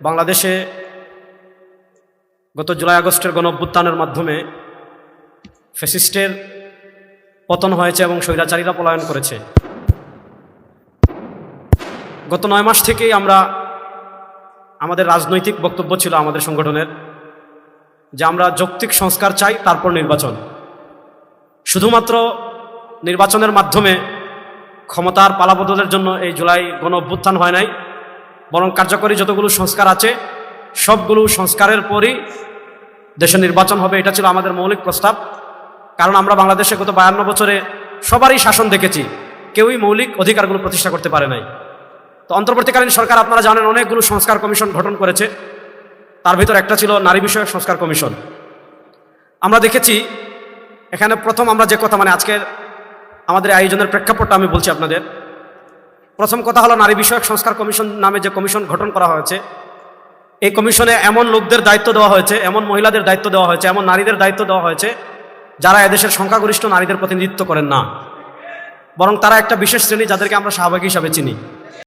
বাংলাদেশে গত জুলাই আগস্টের গণঅভ্যুত্থানের মাধ্যমে ফ্যাসিস্টের পতন হয়েছে এবং স্বৈরাচারীরা পলায়ন করেছে। গত 9 মাস থেকেই আমরা আমাদের রাজনৈতিক বক্তব্য ছিল আমাদের সংগঠনের যে আমরা যৌক্তিক সংস্কার চাই, তারপর নির্বাচন। শুধুমাত্র নির্বাচনের মাধ্যমে ক্ষমতার পালাবদলের জন্য এই জুলাই গণঅভ্যুত্থান হয় নাই, বরং কার্যকরী যতগুলো সংস্কার আছে সবগুলো সংস্কারের পরই দেশে নির্বাচন হবে। এটা ছিল আমাদের মৌলিক প্রস্তাব। কারণ আমরা বাংলাদেশে গত 52 বছরে সবারই শাসন দেখেছি, কেউই মৌলিক অধিকারগুলো প্রতিষ্ঠা করতে পারে নাই। তো অন্তর্বর্তীকালীন সরকার, আপনারা জানেন, অনেকগুলো সংস্কার কমিশন গঠন করেছে। তার ভিতর একটা ছিল নারী বিষয়ক সংস্কার কমিশন। আমরা দেখেছি এখানে প্রথম আমরা যে কথা, আজকের আমাদের আয়োজনের প্রেক্ষাপটটা আমি বলছি আপনাদের। প্রথম কথা হলো, নারী বিষয়ক সংস্কার কমিশন নামে যে কমিশন গঠন করা হয়েছে, এই কমিশনে এমন লোকদের দায়িত্ব দেওয়া হয়েছে, এমন মহিলাদের দায়িত্ব দেওয়া হয়েছে, এমন নারীদের দায়িত্ব দেওয়া হয়েছে যারা এদেশের সংখ্যাগরিষ্ঠ নারীদের প্রতিনিধিত্ব করেন না, বরং তারা একটা বিশেষ শ্রেণী যাদেরকে আমরা শাহবাগী হিসাবে চিনি।